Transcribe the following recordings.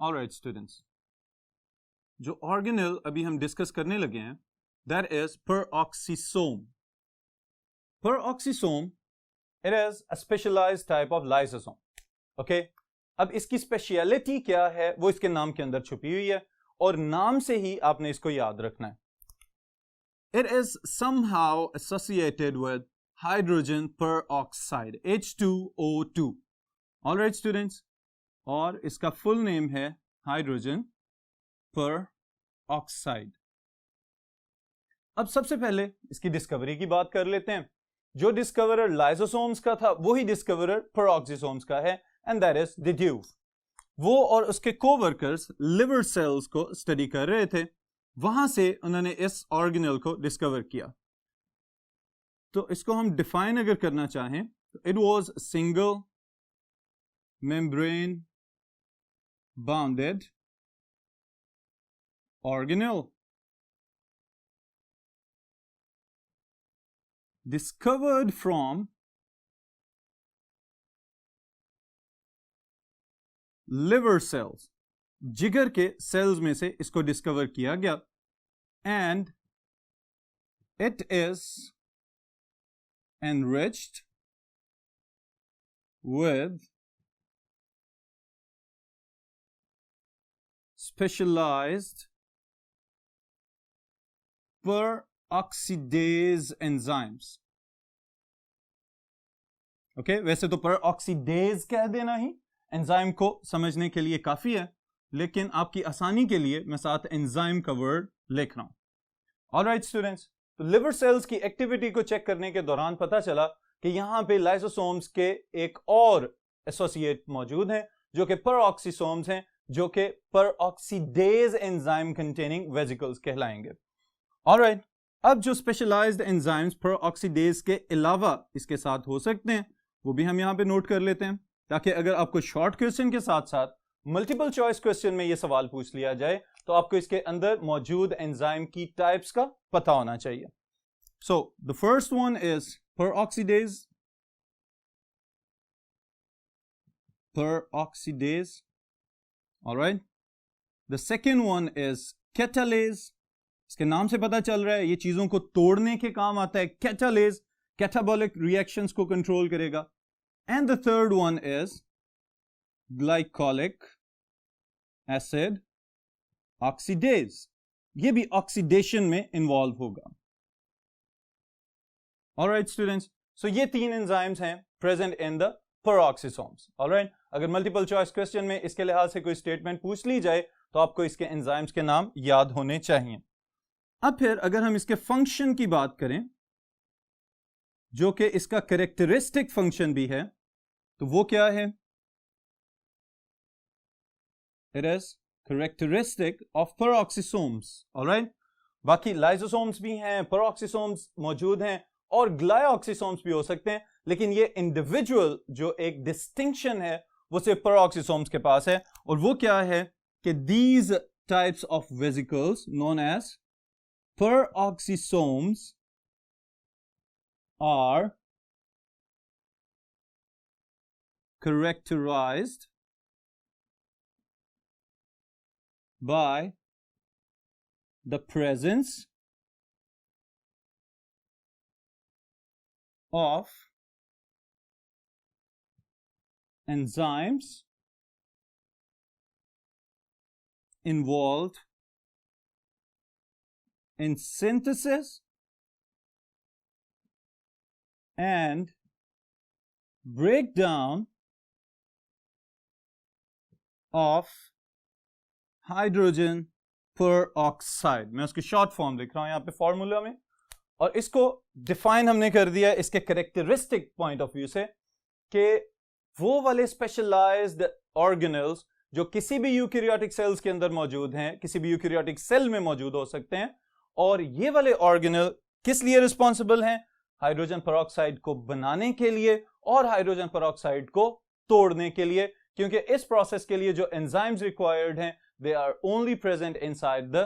Alright students, जो organelle अभी हम डिस्कस करने लगे हैं that is peroxisome. Peroxisome it is a specialised type of lysosome. Okay, अब इसकी स्पेशलिटी क्या है वो इसके नाम के अंदर छुपी हुई है और नाम से ही आपने इसको याद रखना है. It is somehow associated with hydrogen peroxide H2O2. Alright students, और इसका फुल नेम है हाइड्रोजन पेरोक्साइड. अब सबसे पहले इसकी डिस्कवरी की बात कर लेते हैं. जो डिस्कवरर लाइसोसोम्स का था वही डिस्कवरर पेरोक्सीसोम्स का है एंड दैट इज डिड्यू. वो और उसके कोवर्कर्स लिवर सेल्स को स्टडी कर रहे थे, वहां से उन्होंने इस ऑर्गेनेल को डिस्कवर किया. तो इसको हम डिफाइन अगर करना चाहें तो it was single membrane bounded organelle discovered from liver cells. जिगर के सेल्स में से इसको डिस्कवर किया गया and it is enriched with specialized peroxidase enzymes. Okay, वैसे तो peroxidase कह देना ही एंजाइम को समझने के लिए काफी है, लेकिन आपकी आसानी के लिए मैं साथ एंजाइम का वर्ड लिख रहा हूं. ऑलराइट स्टूडेंट्स, तो लिवर सेल्स की एक्टिविटी को चेक करने के दौरान पता चला कि यहां पे लाइसोसोम्स के एक और एसोसिएट मौजूद हैं जो कि पेरोक्सीसोम्स हैं, जो कि पेरोक्सीडेज एंजाइम कंटेनिंग वेसिकल्स कहलाएंगे. ऑलराइट, अब जो स्पेशलाइज्ड एंजाइम्स पेरोक्सीडेज के अलावा इसके साथ हो सकते हैं वो भी हम यहां पे नोट कर लेते हैं, ताकि अगर आपको शॉर्ट क्वेश्चन के साथ साथ मल्टीपल चॉइस क्वेश्चन में ये सवाल पूछ लिया जाए तो आपको इसके अंदर मौजूद एंजाइम की टाइप्स का पता होना चाहिए. So the first one is peroxidase. Peroxidase. Alright, the second one is catalase. इसके नाम से पता चल रहा है ये चीजों को तोड़ने के काम आता है. कैटालेज कैटाबॉलिक रिएक्शंस को कंट्रोल करेगा. And the third one is glycolic acid oxidase. ये भी ऑक्सीडेशन में इन्वॉल्व होगा. ऑलराइट स्टूडेंट्स, सो ये तीन एंजाइम्स हैं present in the peroxisomes. Alright, अगर मल्टीपल चॉइस क्वेश्चन में इसके लिहाज से कोई स्टेटमेंट पूछ ली जाए तो आपको इसके एंजाइम्स के नाम याद होने चाहिए. अब फिर अगर हम इसके फंक्शन की बात करें, जो कि इसका कैरेक्टरिस्टिक फंक्शन भी है, तो वो क्या है? It is characteristic of पेरोक्सीसोम्स. Alright, बाकी लाइसोसोम्स भी हैं, पेरोक्सीसोम्स मौजूद हैं और ग्लाइऑक्सीसोम्स भी हो सकते हैं, लेकिन ये इंडिविजुअल जो एक डिस्टिंक्शन है वो सिर्फ पेरोक्सीसोम्स के पास है, और वो क्या है कि these types of vesicles known as peroxisomes are characterized by the presence of enzymes involved in synthesis and breakdown of hydrogen peroxide. मैं उसकी शॉर्ट फॉर्म लिख रहा हूं यहां पे फॉर्मूला में, और इसको डिफाइन हमने कर दिया इसके कैरेक्टरिस्टिक पॉइंट ऑफ व्यू से कि वो वाले स्पेशलाइज्ड ऑर्गेनेल्स जो किसी भी यूकैरियोटिक सेल्स के अंदर मौजूद हैं, किसी भी यूकैरियोटिक सेल में मौजूद हो सकते हैं, और ये वाले ऑर्गेनेल किस लिए रिस्पॉन्सिबल हैं? हाइड्रोजन पेरोक्साइड को बनाने के लिए और हाइड्रोजन पेरोक्साइड को तोड़ने के लिए, क्योंकि इस प्रोसेस के लिए जो एंजाइम्स रिक्वायर्ड हैं they are only present inside the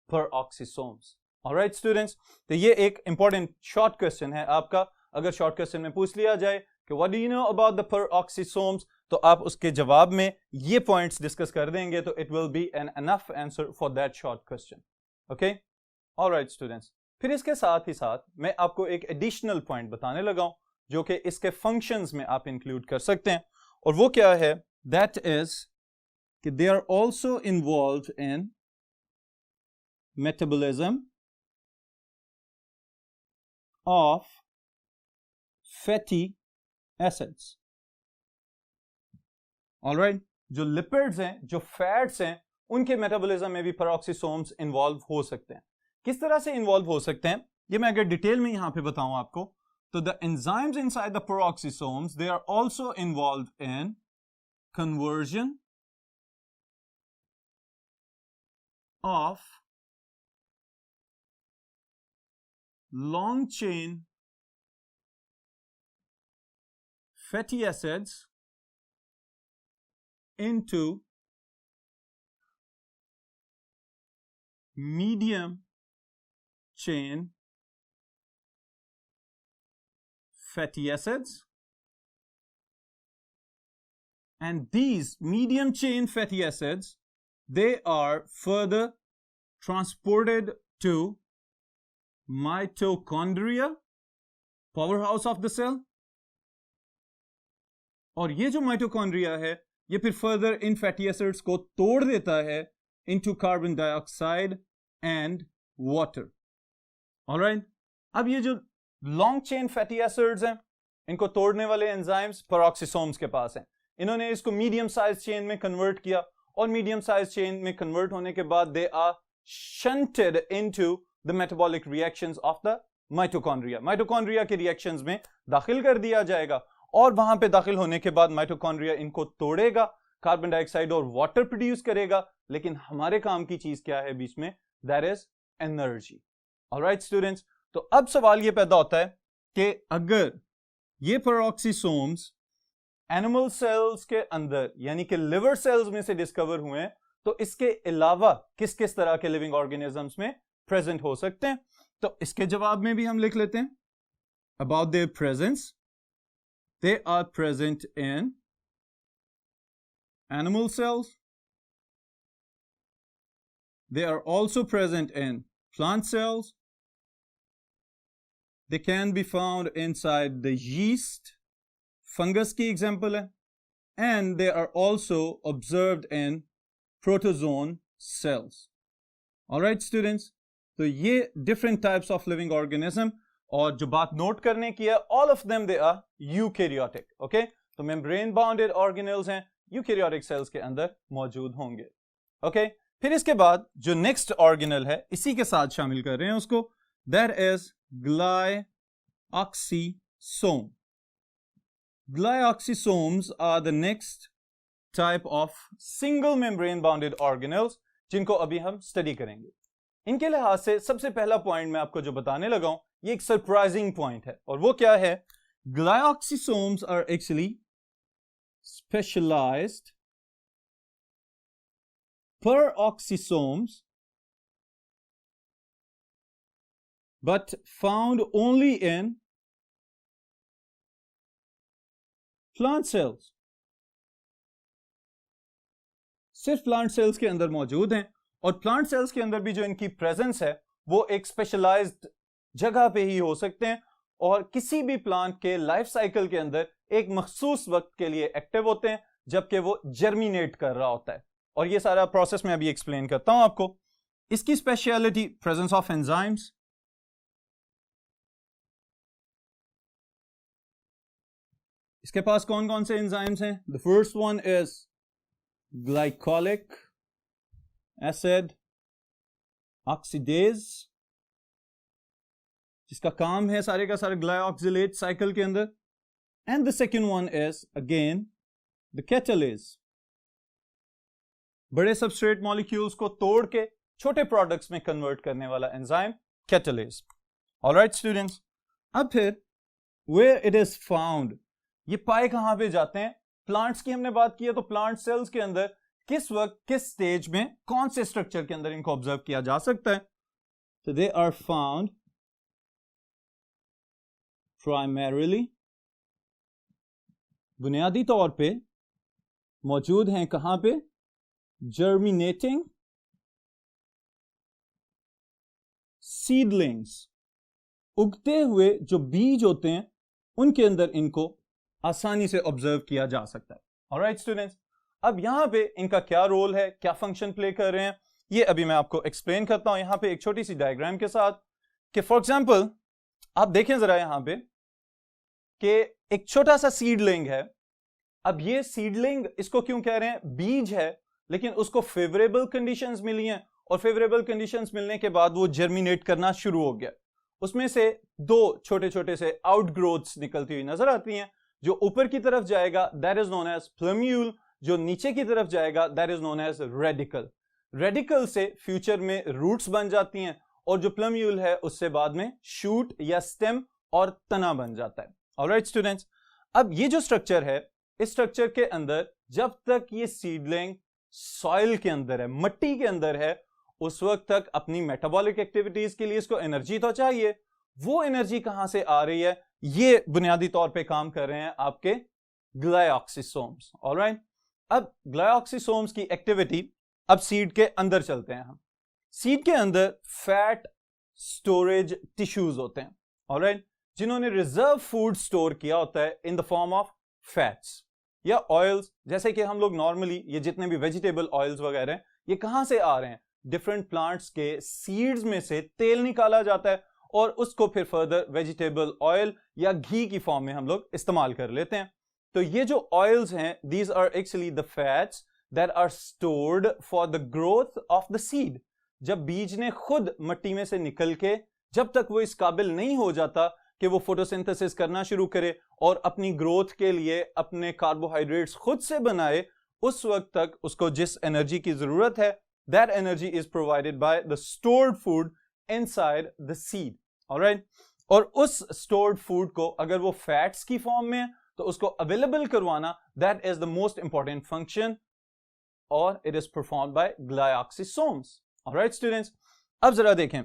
peroxisomes. Alright students, तो ये एक इंपॉर्टेंट शॉर्ट क्वेश्चन है आपका. अगर शॉर्ट क्वेश्चन में पूछ लिया जाए कि what do you know about the peroxisomes, तो आप उसके जवाब में ये पॉइंट्स डिस्कस कर देंगे तो it will be an enough answer for that short question. Okay, alright students. फिर इसके साथ ही साथ मैं आपको एक एडिशनल पॉइंट बताने लगा हूं जो कि इसके फंक्शंस में आप इंक्लूड कर सकते हैं, और वो क्या है, दैट इज कि they are also involve in metabolism of fatty acids. Alright, जो लिपिड्स हैं, जो फैट्स हैं, उनके मेटाबॉलिज्म में भी पेरोक्सिसोम्स इन्वॉल्व हो सकते हैं. किस तरह से इन्वॉल्व हो सकते हैं, ये मैं अगर डिटेल में यहां पे बताऊं आपको, तो the enzymes inside the peroxisomes they are also involve in conversion of long chain fatty acids into medium chain fatty acids, and these medium chain fatty acids, they are further transported to mitochondria, powerhouse of the cell, और ये जो mitochondria है ये फिर further in fatty acids को तोड़ देता है into carbon dioxide and water. Alright, अब ये जो लॉन्ग चेन फैटी एसिड्स हैं, इनको तोड़ने वाले एंजाइम्स पेरोक्सिसोम्स के पास हैं. इन्होंने इसको मीडियम साइज चेन में कन्वर्ट किया, और मीडियम साइज चेन में कन्वर्ट होने के बाद they are shunted into the metabolic reactions of the mitochondria. Mitochondria के रिएक्शंस में दाखिल कर दिया जाएगा, और वहां पे दाखिल होने के बाद माइटोकॉन्ड्रिया इनको तोड़ेगा, कार्बन डाइऑक्साइड और वाटर प्रोड्यूस करेगा, लेकिन हमारे काम की चीज क्या है बीच में, that is energy. Alright students, तो अब सवाल ये पैदा होता है कि अगर ये पेरोक्सिसोम्स एनिमल सेल्स के अंदर यानी कि लिवर सेल्स में से डिस्कवर हुए हैं, तो इसके अलावा किस किस तरह के लिविंग ऑर्गेनिजम्स में प्रेजेंट हो सकते हैं. तो इसके जवाब में भी हम लिख लेते हैं about their presence. They are present in animal cells. They are also present in plant cells. They can be found inside the yeast. Fungus की example है. And they are also observed in protozoan cells. All right, students. तो ये different types of living organism. और जो बात note करने की है, all of them they are eukaryotic. Okay, तो मेम्ब्रेन बाउंडेड ऑर्गेनेल्स हैं, यूकैरियोटिक सेल्स के अंदर मौजूद होंगे. ओके, फिर इसके बाद जो नेक्स्ट ऑर्गेनल है इसी के साथ शामिल कर रहे हैं उसको, that is glyoxysome. Glyoxysomes are the next type of single membrane bounded organelles जिनको अभी हम स्टडी करेंगे. इनके लिहाज से सबसे पहला पॉइंट मैं आपको जो बताने लगा हूं, ये एक सरप्राइजिंग पॉइंट है, और वो क्या है, glyoxysomes are actually specialised peroxisomes but found only in plant cells. सिर्फ प्लांट सेल्स के अंदर मौजूद हैं, और प्लांट सेल्स के अंदर भी जो इनकी प्रेजेंस है वो एक स्पेशलाइज्ड जगह पे ही हो सकते हैं, और किसी भी प्लांट के लाइफ साइकिल के अंदर एक मखसूस वक्त के लिए एक्टिव होते हैं जबकि वो जर्मिनेट कर रहा होता है. और ये सारा प्रोसेस मैं अभी एक्सप्लेन करता हूं आपको. इसकी स्पेशलिटी प्रेजेंस ऑफ एंजाइम्स. इसके पास कौन कौन से एंजाइम्स हैं? The first one is glycolic acid oxidase, जिसका काम है सारे का सारे ग्लाइऑक्सिलेट साइकिल के अंदर. And the second one is again the catalase, बड़े सबस्ट्रेट मॉलिक्यूल्स को तोड़ के छोटे प्रोडक्ट्स में कन्वर्ट करने वाला एंजाइम कैटालेज. ऑलराइट स्टूडेंट्स, अब फिर वेयर इट इज फाउंड, ये पाए कहां पे जाते हैं? प्लांट्स की हमने बात की है, तो प्लांट सेल्स के अंदर किस वक्त किस स्टेज में कौन से स्ट्रक्चर के अंदर इनको ऑब्जर्व किया जा सकता है? तो दे आर फाउंड प्राइमरीली बुनियादी तौर पे मौजूद हैं कहां पे? जर्मिनेटिंग सीडलिंग्स, उगते हुए जो बीज होते हैं उनके अंदर इनको आसानी से ऑब्जर्व किया जा सकता है। ऑलराइट स्टूडेंट्स, अब यहां पे इनका क्या रोल है, क्या फंक्शन प्ले कर रहे हैं, ये अभी मैं आपको एक्सप्लेन करता हूं यहां पे एक छोटी सी डायग्राम के साथ। कि फॉर एग्जांपल आप देखें जरा यहां पे कि एक छोटा सा सीडलिंग है। अब ये सीडलिंग, इसको क्यों कह रहे हैं? बीज है, लेकिन उसको फेवरेबल कंडीशंस मिली हैं और फेवरेबल कंडीशंस मिलने के बाद वो जर्मिनेट करना शुरू हो गया। उसमें से दो छोटे छोटे से आउटग्रोथ्स निकलती हुई नजर आती हैं। जो ऊपर की तरफ जाएगा that is known as plumule, जो नीचे की तरफ जाएगा that is known as radicle. Radicle से फ्यूचर में रूट्स बन जाती हैं और जो प्लम्यूल है उससे बाद में शूट या स्टेम और तना बन जाता है। ऑलराइट स्टूडेंट्स, अब ये जो स्ट्रक्चर है, इस स्ट्रक्चर के अंदर जब तक ये सीडलिंग सॉइल के अंदर है, मट्टी के अंदर है, उस वक्त तक अपनी मेटाबॉलिक एक्टिविटीज के लिए इसको एनर्जी तो चाहिए। वो एनर्जी कहां से आ रही है? ये बुनियादी तौर पे काम कर रहे हैं आपके ग्लाइऑक्सिसोम्स। ऑलराइट, अब ग्लाइऑक्सिसोम्स की एक्टिविटी, अब सीड के अंदर चलते हैं हम। सीड के अंदर फैट स्टोरेज टिश्यूज होते हैं, ऑलराइट, जिन्होंने रिजर्व फूड स्टोर किया होता है in the form of fats या ऑयल्स। जैसे कि हम लोग नॉर्मली ये जितने भी वेजिटेबल ऑयल्स वगैरह हैं, ये कहां से आ रहे हैं? डिफरेंट प्लांट्स के सीड्स में से तेल निकाला जाता है और उसको फिर फर्दर वेजिटेबल ऑयल या घी की फॉर्म में हम लोग इस्तेमाल कर लेते हैं। तो ये जो ऑयल्स हैं, these are actually the fats that are stored for the growth of the seed. जब बीज ने खुद मट्टी में से निकल के, जब तक वो इस काबिल नहीं हो जाता कि वो फोटोसिंथेसिस करना शुरू करे और अपनी ग्रोथ के लिए अपने कार्बोहाइड्रेट्स खुद से बनाए, उस वक्त तक उसको जिस एनर्जी की जरूरत है, that energy is provided by the stored food inside the seed. Alright? और उस stored food को अगर वो fats की फॉर्म में है तो उसको available करवाना, that is the most important function, और it is performed by glyoxysomes. Alright students? अब जरा देखें,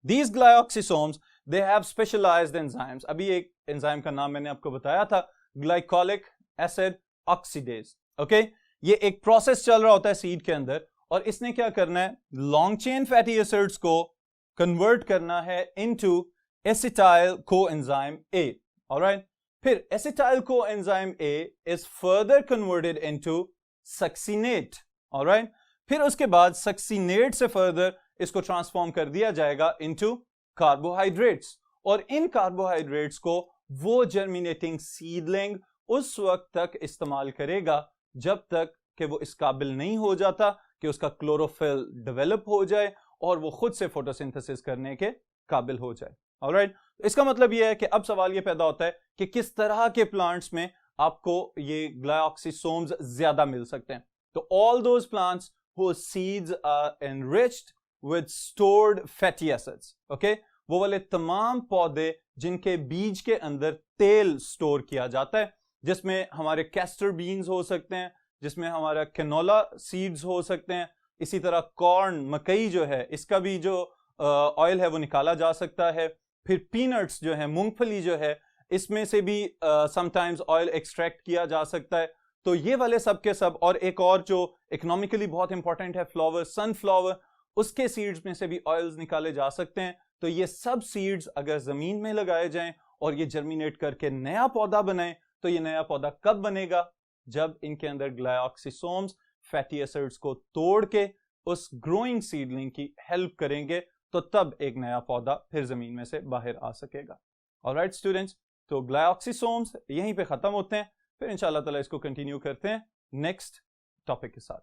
these glyoxysomes they have specialized enzymes. अभी एक एंजाइम का नाम मैंने आपको बताया था, glycolic acid oxidase. Okay? ये एक प्रोसेस चल रहा होता है सीड के अंदर और इसने क्या करना है? लॉन्ग चेन फैटी एसिड्स को कन्वर्ट करना है into acetyl coenzyme A. Alright, फिर acetyl coenzyme A is further converted into succinate. Alright, फिर उसके बाद सक्सिनेट से फर्दर इसको ट्रांसफॉर्म कर दिया जाएगा इनटू कार्बोहाइड्रेट्स, और इन कार्बोहाइड्रेट्स को वो जर्मिनेटिंग सीडलिंग उस वक्त तक इस्तेमाल करेगा जब तक कि वो इस काबिल नहीं हो जाता कि उसका क्लोरोफिल डेवलप हो जाए और वो खुद से फोटोसिंथेसिस करने के काबिल हो जाए। ऑलराइट, इसका मतलब ये है कि अब सवाल ये पैदा होता है कि किस तरह के प्लांट्स में आपको ये ग्लाइऑक्सिसोम्स ज्यादा मिल सकते हैं। तो all those plants whose seeds are enriched with stored fatty acids, okay? वो वाले तमाम पौधे जिनके बीज के अंदर तेल स्टोर किया जाता है, जिसमें हमारे कैस्टर बीन्स हो सकते हैं, जिसमें हमारा कैनोला सीड्स हो सकते हैं, इसी तरह कॉर्न, मकई जो है इसका भी जो ऑयल है वो निकाला जा सकता है। फिर पीनट्स जो है, मूंगफली जो है, इसमें से भी समटाइम्स ऑयल एक्सट्रैक्ट किया जा सकता है। तो ये वाले सब के सब, और एक और जो इकोनॉमिकली बहुत इंपॉर्टेंट है फ्लावर, सनफ्लावर, उसके सीड्स में से भी ऑयल्स निकाले जा सकते हैं। तो ये सब सीड्स अगर जमीन में लगाए जाएं और ये जर्मिनेट करके नया पौधा बनाएं, तो ये नया पौधा कब बनेगा? जब इनके अंदर ग्लाइऑक्सिसोम्स फैटी एसिड्स को तोड़ के उस ग्रोइंग सीडलिंग की हेल्प करेंगे, तो तब एक नया पौधा फिर जमीन में से बाहर आ सकेगा। ऑलराइट स्टूडेंट्स, तो ग्लाइऑक्सिसोम्स यहीं पे खत्म होते हैं, फिर इंशाल्लाह ताला इसको कंटिन्यू करते हैं नेक्स्ट टॉपिक के साथ।